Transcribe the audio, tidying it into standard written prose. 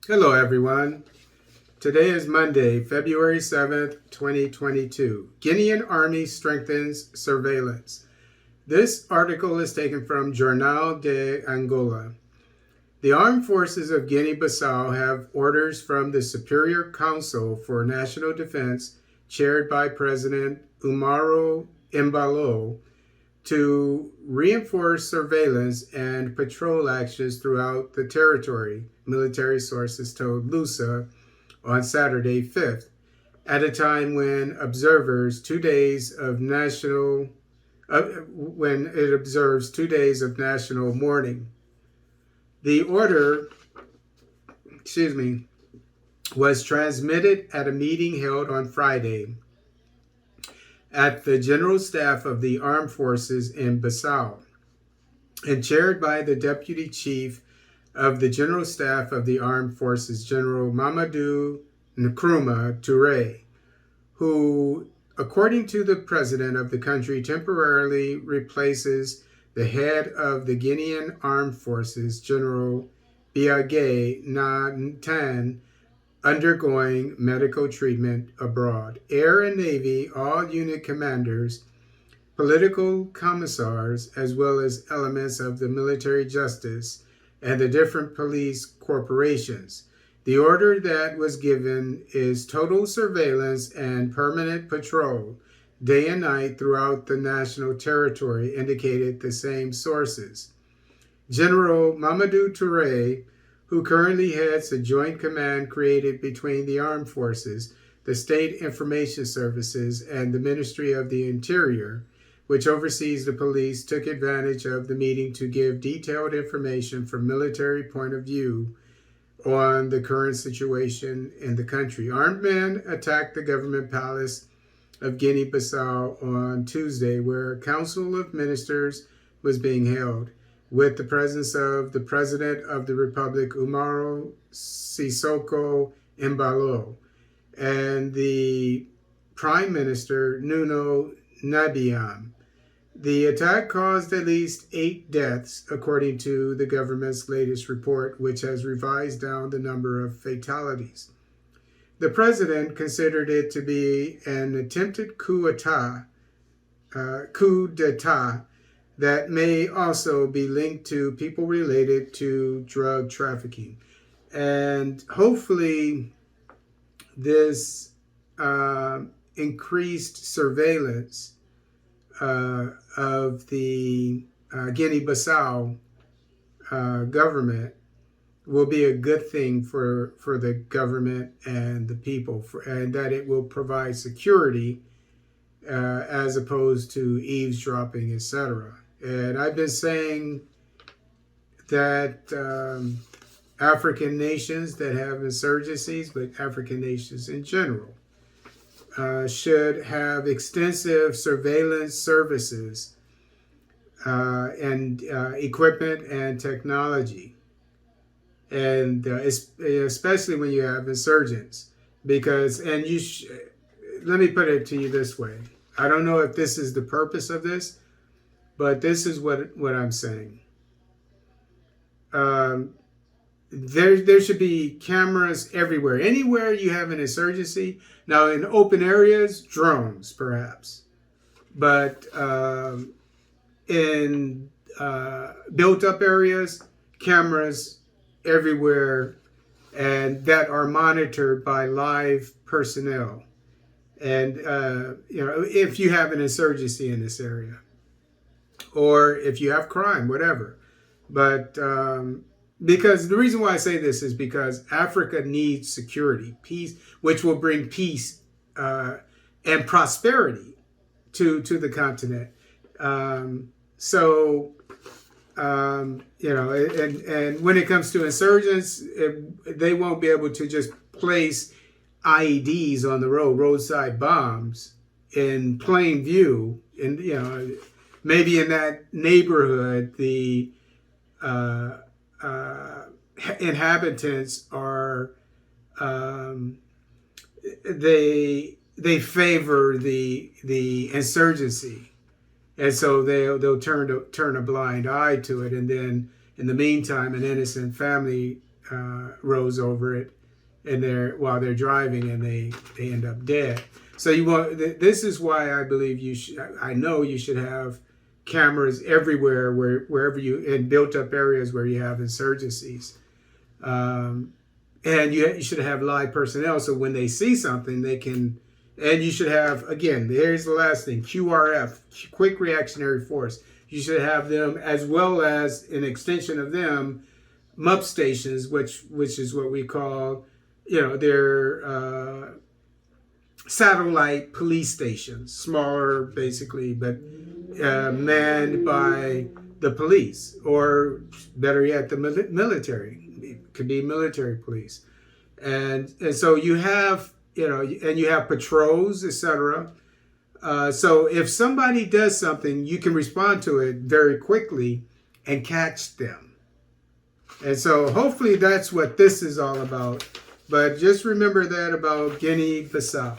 Hello, everyone. Today is Monday, February 7th, 2022. Guinean Army strengthens surveillance. This article is taken from Jornal de Angola. The armed forces of Guinea Bissau have orders from the Superior Council for National Defense, chaired by President Umaro Embalo, to reinforce surveillance and patrol actions throughout the territory, military sources told Lusa on Saturday 5th, at a time when observers 2 days of national when it observes 2 days of national mourning. The order, was transmitted at a meeting held on Friday at the General Staff of the Armed Forces in Bissau and chaired by the Deputy Chief of the General Staff of the Armed Forces, General Mamadou Nkrumah Touré, who, according to the president of the country, temporarily replaces the head of the Guinean Armed Forces, General Biagé Ntan, undergoing medical treatment abroad. Air and Navy, all unit commanders, political commissars, as well as elements of the military justice and the different police corporations. The order that was given is total surveillance and permanent patrol, day and night throughout the national territory, indicated the same sources. General Mamadou Touré, who currently heads a joint command created between the armed forces, the State Information Services, and the Ministry of the Interior, which oversees the police, took advantage of the meeting to give detailed information from military point of view on the current situation in the country. Armed men attacked the government palace of Guinea-Bissau on Tuesday, where a council of ministers was being held, with the presence of the President of the Republic, Umaro Sissoco Embalo, and the Prime Minister, Nuno Nabiam. The attack caused at least 8 deaths, according to the government's latest report, which has revised down the number of fatalities. The president considered it to be an attempted coup d'etat that may also be linked to people related to drug trafficking. And hopefully this increased surveillance of the Guinea-Bissau government will be a good thing for the government and the people, and that it will provide security as opposed to eavesdropping, etc. And I've been saying that African nations that have insurgencies, but African nations in general, should have extensive surveillance services and equipment and technology, and especially when you have insurgents, because let me put it to you this way. I don't know if this is the purpose of this, but this is what I'm saying. There should be cameras everywhere. Anywhere you have an insurgency. Now, in open areas, drones, perhaps. But in built-up areas, cameras everywhere, and that are monitored by live personnel. And, if you have an insurgency in this area, or if you have crime, whatever. But because the reason why I say this is because Africa needs security, peace, which will bring peace and prosperity to the continent. And when it comes to insurgents, they won't be able to just place IEDs on the roadside bombs in plain view, and maybe in that neighborhood the inhabitants are they favor the insurgency, and so they'll turn a blind eye to it, and then in the meantime an innocent family rows over it, and while they're driving, and they end up dead. So you want. This is why I believe I know you should have cameras everywhere, wherever in built up areas where you have insurgencies. And you should have live personnel, so when they see something, they can. And you should have, again, here's the last thing, QRF, quick reactionary force. You should have them, as well as an extension of them, MUP stations, which is what we call, they're satellite police stations, smaller basically, but manned by the police, or better yet, the military. It could be military police. And so you have, and you have patrols, etc. So if somebody does something, you can respond to it very quickly and catch them. And so hopefully that's what this is all about. But just remember that about Guinea Bissau.